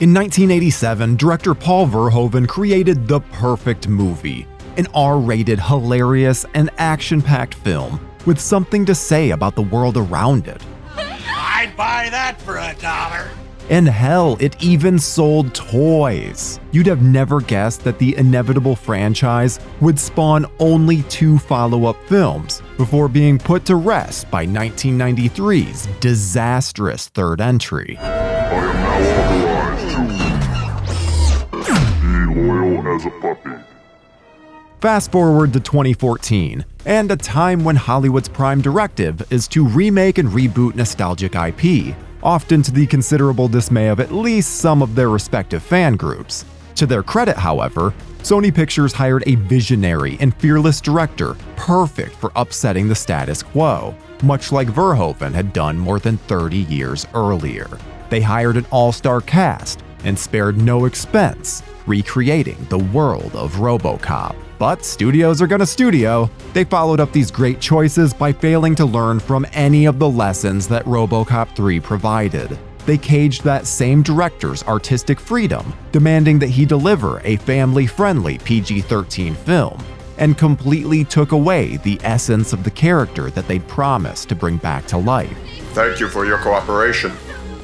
In 1987, director Paul Verhoeven created the perfect movie, an R-rated, hilarious, and action-packed film with something to say about the world around it. I'd buy that for $1. And hell, it even sold toys. You'd have never guessed that the inevitable franchise would spawn only 2 follow-up films before being put to rest by 1993's disastrous third entry. I am now authorized to be loyal as a puppy. Fast forward to 2014, and a time when Hollywood's prime directive is to remake and reboot nostalgic IP, often to the considerable dismay of at least some of their respective fan groups. To their credit, however, Sony Pictures hired a visionary and fearless director perfect for upsetting the status quo, much like Verhoeven had done more than 30 years earlier. They hired an all-star cast and spared no expense, recreating the world of RoboCop. But studios are gonna studio. They followed up these great choices by failing to learn from any of the lessons that RoboCop 3 provided. They caged that same director's artistic freedom, demanding that he deliver a family-friendly PG-13 film, and completely took away the essence of the character that they'd promised to bring back to life. Thank you for your cooperation.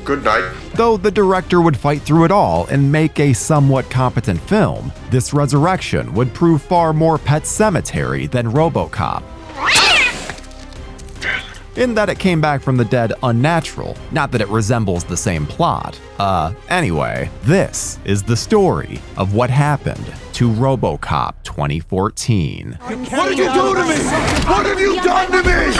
Good night. Though the director would fight through it all and make a somewhat competent film, this resurrection would prove far more Pet Sematary than RoboCop. In that it came back from the dead unnatural, not that it resembles the same plot. Anyway, this is the story of what happened to RoboCop 2014. What did you do to me? What have you done to me?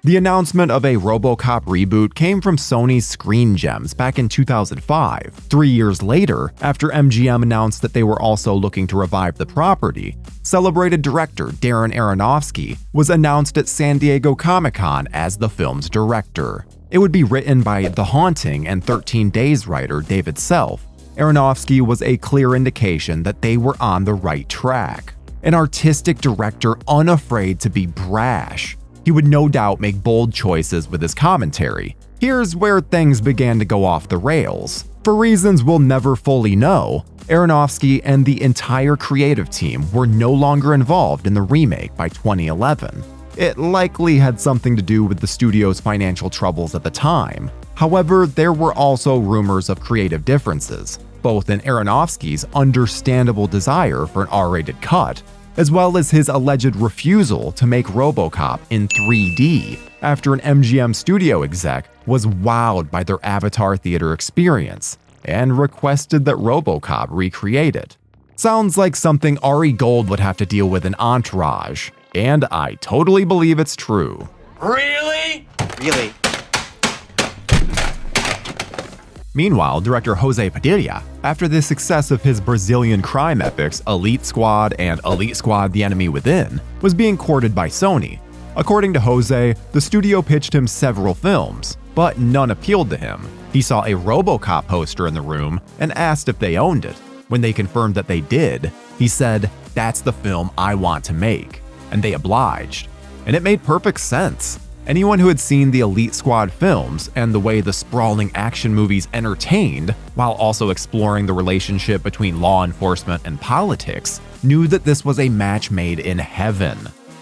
The announcement of a RoboCop reboot came from Sony's Screen Gems back in 2005. 3 years later, after MGM announced that they were also looking to revive the property, celebrated director Darren Aronofsky was announced at San Diego Comic-Con as the film's director. It would be written by The Haunting and 13 Days writer David Self. Aronofsky was a clear indication that they were on the right track. An artistic director unafraid to be brash. He would no doubt make bold choices with his commentary. Here's where things began to go off the rails. For reasons we'll never fully know, Aronofsky and the entire creative team were no longer involved in the remake by 2011. It likely had something to do with the studio's financial troubles at the time. However, there were also rumors of creative differences, both in Aronofsky's understandable desire for an R-rated cut, as well as his alleged refusal to make RoboCop in 3D after an MGM studio exec was wowed by their Avatar theater experience and requested that RoboCop recreate it. Sounds like something Ari Gold would have to deal with in Entourage, and I totally believe it's true. Really? Really? Meanwhile, director Jose Padilha, after the success of his Brazilian crime epics Elite Squad and Elite Squad: The Enemy Within, was being courted by Sony. According to Jose, the studio pitched him several films, but none appealed to him. He saw a RoboCop poster in the room and asked if they owned it. When they confirmed that they did, he said, "That's the film I want to make," and they obliged. And it made perfect sense. Anyone who had seen the Elite Squad films and the way the sprawling action movies entertained, while also exploring the relationship between law enforcement and politics, knew that this was a match made in heaven.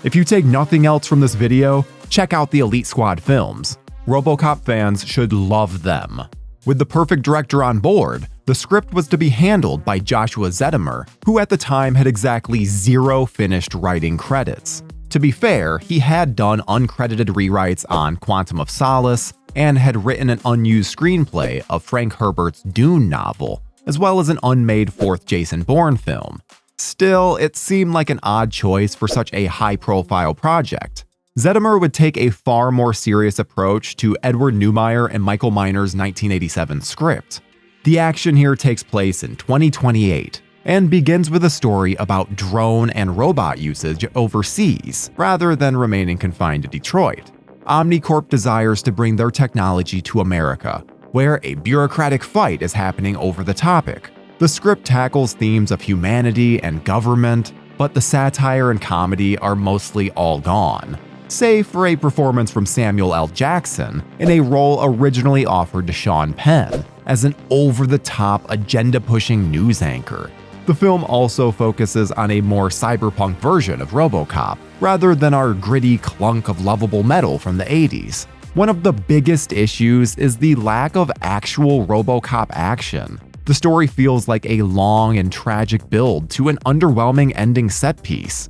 If you take nothing else from this video, check out the Elite Squad films. RoboCop fans should love them. With the perfect director on board, the script was to be handled by Joshua Zedamer, who at the time had exactly 0 finished writing credits. To be fair, he had done uncredited rewrites on Quantum of Solace and had written an unused screenplay of Frank Herbert's Dune novel, as well as an unmade 4th Jason Bourne film. Still, it seemed like an odd choice for such a high-profile project. Zedamer would take a far more serious approach to Edward Neumeier and Michael Miner's 1987 script. The action here takes place in 2028, and begins with a story about drone and robot usage overseas, rather than remaining confined to Detroit. Omnicorp desires to bring their technology to America, where a bureaucratic fight is happening over the topic. The script tackles themes of humanity and government, but the satire and comedy are mostly all gone, save for a performance from Samuel L. Jackson in a role originally offered to Sean Penn as an over-the-top, agenda-pushing news anchor. The film also focuses on a more cyberpunk version of RoboCop, rather than our gritty clunk of lovable metal from the 80s. One of the biggest issues is the lack of actual RoboCop action. The story feels like a long and tragic build to an underwhelming ending set piece.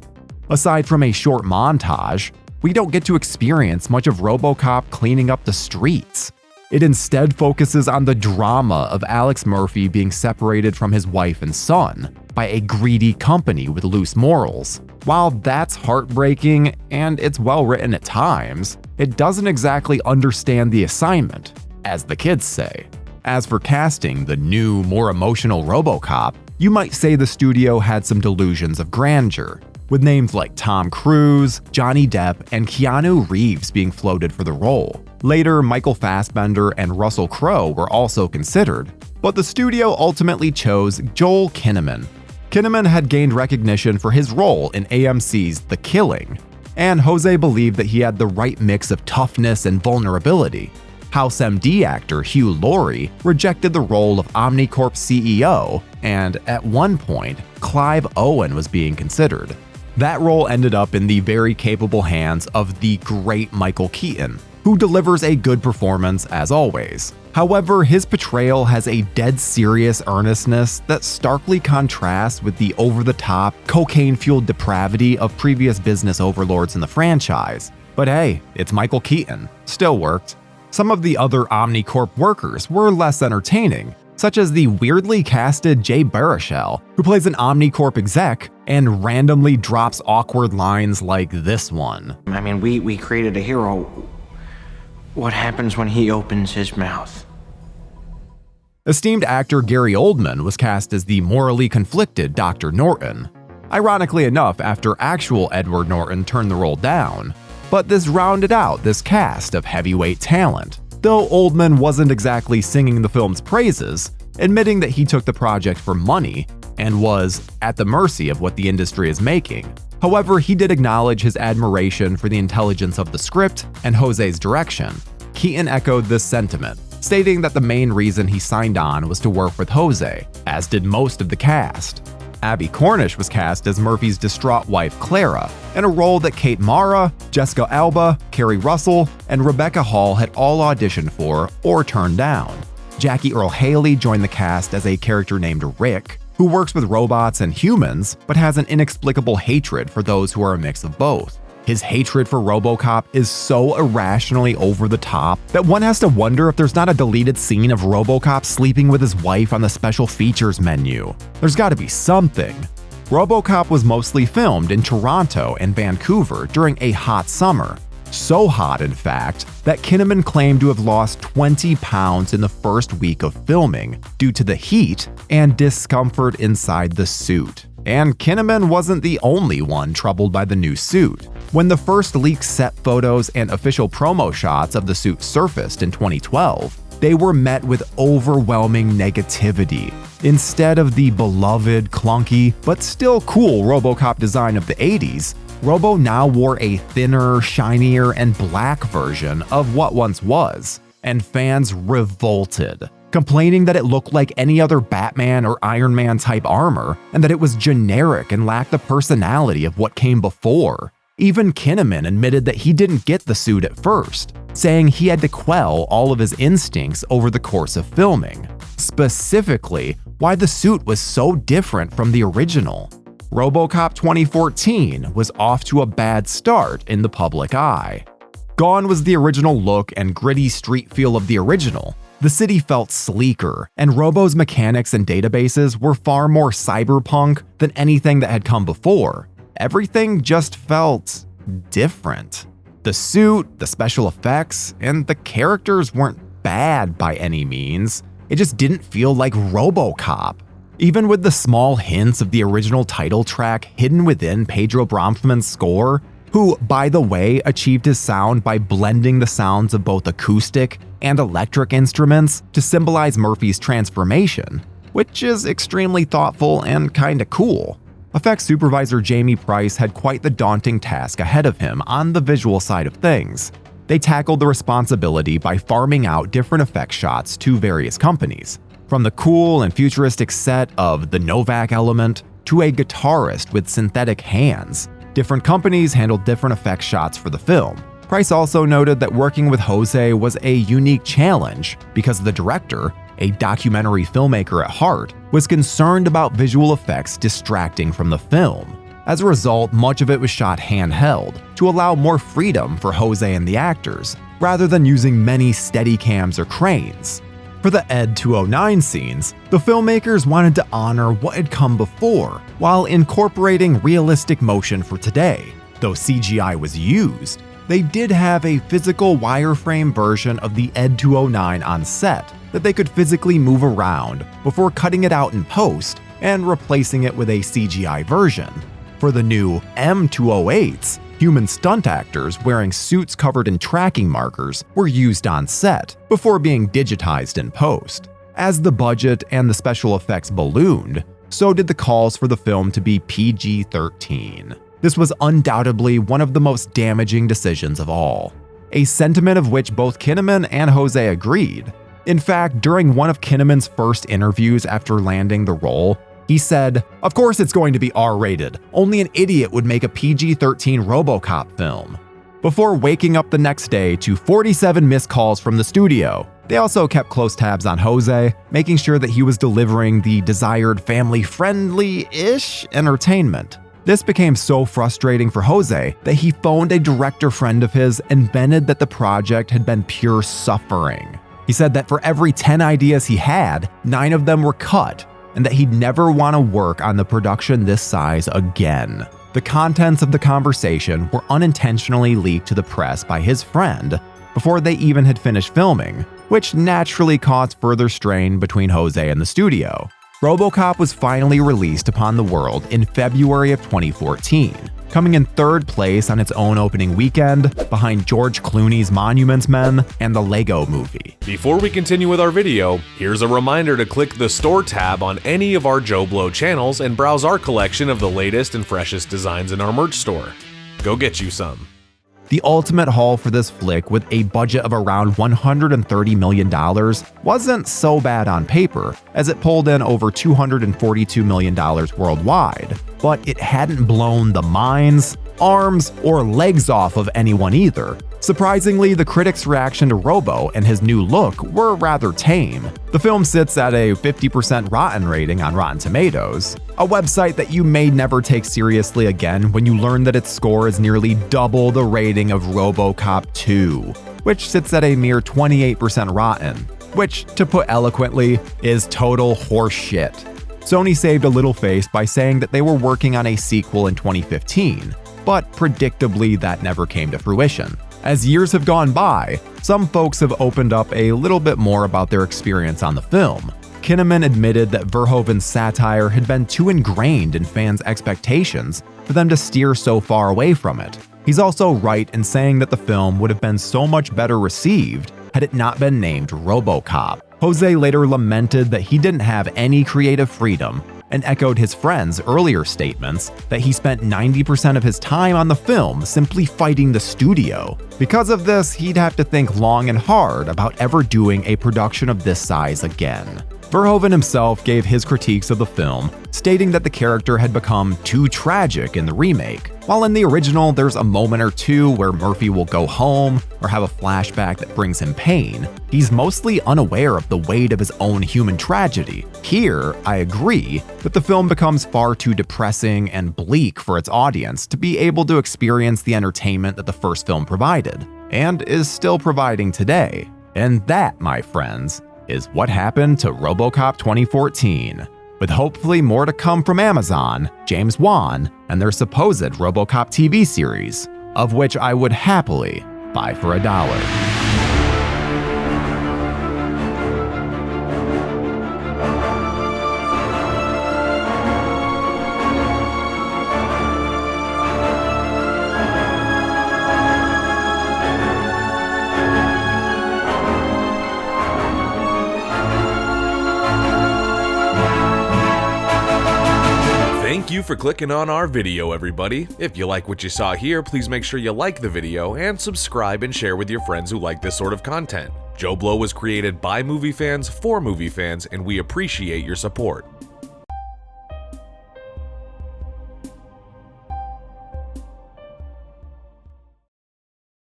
Aside from a short montage, we don't get to experience much of RoboCop cleaning up the streets. It instead focuses on the drama of Alex Murphy being separated from his wife and son by a greedy company with loose morals. While that's heartbreaking and it's well written at times, it doesn't exactly understand the assignment, as the kids say. As for casting the new, more emotional RoboCop, you might say the studio had some delusions of grandeur, with names like Tom Cruise, Johnny Depp, and Keanu Reeves being floated for the role. Later, Michael Fassbender and Russell Crowe were also considered, but the studio ultimately chose Joel Kinnaman. Kinnaman had gained recognition for his role in AMC's The Killing, and Jose believed that he had the right mix of toughness and vulnerability. House MD actor Hugh Laurie rejected the role of Omnicorp CEO, and at one point, Clive Owen was being considered. That role ended up in the very capable hands of the great Michael Keaton, who delivers a good performance as always. However, his portrayal has a dead serious earnestness that starkly contrasts with the over-the-top, cocaine-fueled depravity of previous business overlords in the franchise. But hey, it's Michael Keaton. Still worked. Some of the other Omnicorp workers were less entertaining, such as the weirdly casted Jay Baruchel, who plays an Omnicorp exec and randomly drops awkward lines like this one. I mean, we created a hero. What happens when he opens his mouth? Esteemed actor Gary Oldman was cast as the morally conflicted Dr. Norton. Ironically enough, after actual Edward Norton turned the role down. But this rounded out this cast of heavyweight talent, though Oldman wasn't exactly singing the film's praises, admitting that he took the project for money and was at the mercy of what the industry is making. However, he did acknowledge his admiration for the intelligence of the script and Jose's direction. Keaton echoed this sentiment, stating that the main reason he signed on was to work with Jose, as did most of the cast. Abby Cornish was cast as Murphy's distraught wife Clara, in a role that Kate Mara, Jessica Alba, Kerry Russell, and Rebecca Hall had all auditioned for or turned down. Jackie Earle Haley joined the cast as a character named Rick, who works with robots and humans but has an inexplicable hatred for those who are a mix of both. His hatred for RoboCop is so irrationally over the top that one has to wonder if there's not a deleted scene of RoboCop sleeping with his wife on the special features menu. There's gotta be something. RoboCop was mostly filmed in Toronto and Vancouver during a hot summer. So hot, in fact, that Kinnaman claimed to have lost 20 pounds in the first week of filming due to the heat and discomfort inside the suit. And Kinnaman wasn't the only one troubled by the new suit. When the first leaked set photos and official promo shots of the suit surfaced in 2012, they were met with overwhelming negativity. Instead of the beloved, clunky, but still cool RoboCop design of the 80s, Robo now wore a thinner, shinier, and black version of what once was, and fans revolted, complaining that it looked like any other Batman or Iron Man type armor, and that it was generic and lacked the personality of what came before. Even Kinnaman admitted that he didn't get the suit at first, saying he had to quell all of his instincts over the course of filming. Specifically, why the suit was so different from the original. RoboCop 2014 was off to a bad start in the public eye. Gone was the original look and gritty street feel of the original. The city felt sleeker, and Robo's mechanics and databases were far more cyberpunk than anything that had come before. Everything just felt different. The suit, the special effects, and the characters weren't bad by any means. It just didn't feel like RoboCop. Even with the small hints of the original title track hidden within Pedro Bromfman's score, who, by the way, achieved his sound by blending the sounds of both acoustic and electric instruments to symbolize Murphy's transformation, which is extremely thoughtful and kinda cool. Effects supervisor Jamie Price had quite the daunting task ahead of him on the visual side of things. they tackled the responsibility by farming out different effect shots to various companies. From the cool and futuristic set of the Novak element to a guitarist with synthetic hands, different companies handled different effect shots for the film. Price also noted that working with Jose was a unique challenge because the director, a documentary filmmaker at heart, was concerned about visual effects distracting from the film. As a result, much of it was shot handheld to allow more freedom for Jose and the actors, rather than using many Steadicams or cranes. For the Ed 209 scenes, the filmmakers wanted to honor what had come before, while incorporating realistic motion for today. Though CGI was used, they did have a physical wireframe version of the Ed 209 on set that they could physically move around before cutting it out in post and replacing it with a CGI version. For the new M208s, human stunt actors wearing suits covered in tracking markers were used on set before being digitized in post. As the budget and the special effects ballooned, so did the calls for the film to be PG-13. This was undoubtedly one of the most damaging decisions of all, a sentiment of which both Kinnaman and Jose agreed. In fact, during one of Kinnaman's first interviews after landing the role, he said, "Of course it's going to be R-rated. Only an idiot would make a PG-13 RoboCop film." Before waking up the next day to 47 missed calls from the studio. They also kept close tabs on Jose, making sure that he was delivering the desired family-friendly-ish entertainment. This became so frustrating for Jose that he phoned a director friend of his and vented that the project had been pure suffering. He said that for every 10 ideas he had, 9 of them were cut, and that he'd never want to work on the production this size again. The contents of the conversation were unintentionally leaked to the press by his friend before they even had finished filming, which naturally caused further strain between Jose and the studio. RoboCop was finally released upon the world in February of 2014, coming in third place on its own opening weekend, behind George Clooney's Monuments Men and the Lego Movie. Before we continue with our video, here's a reminder to click the Store tab on any of our JoBlo channels and browse our collection of the latest and freshest designs in our merch store. Go get you some. The ultimate haul for this flick, with a budget of around $130 million, wasn't so bad on paper, as it pulled in over $242 million worldwide, but it hadn't blown the minds, arms, or legs off of anyone either. Surprisingly, the critics' reaction to Robo and his new look were rather tame. The film sits at a 50% rotten rating on Rotten Tomatoes, a website that you may never take seriously again when you learn that its score is nearly double the rating of RoboCop 2, which sits at a mere 28% rotten, which, to put eloquently, is total horseshit. Sony saved a little face by saying that they were working on a sequel in 2015, but predictably that never came to fruition. As years have gone by, some folks have opened up a little bit more about their experience on the film. Kinnaman admitted that Verhoeven's satire had been too ingrained in fans' expectations for them to steer so far away from it. He's also right in saying that the film would have been so much better received had it not been named RoboCop. Jose later lamented that he didn't have any creative freedom and echoed his friend's earlier statements that he spent 90% of his time on the film simply fighting the studio. Because of this, he'd have to think long and hard about ever doing a production of this size again. Verhoeven himself gave his critiques of the film, stating that the character had become too tragic in the remake. While in the original, there's a moment or two where Murphy will go home or have a flashback that brings him pain, he's mostly unaware of the weight of his own human tragedy. Here, I agree that the film becomes far too depressing and bleak for its audience to be able to experience the entertainment that the first film provided, and is still providing today. And that, my friends, is what happened to RoboCop 2014. With hopefully more to come from Amazon, James Wan, and their supposed RoboCop TV series, of which I would happily buy for $1. Thank you for clicking on our video, everybody. If you like what you saw here, please make sure you like the video and subscribe and share with your friends who like this sort of content. JoBlo was created by movie fans for movie fans, and we appreciate your support.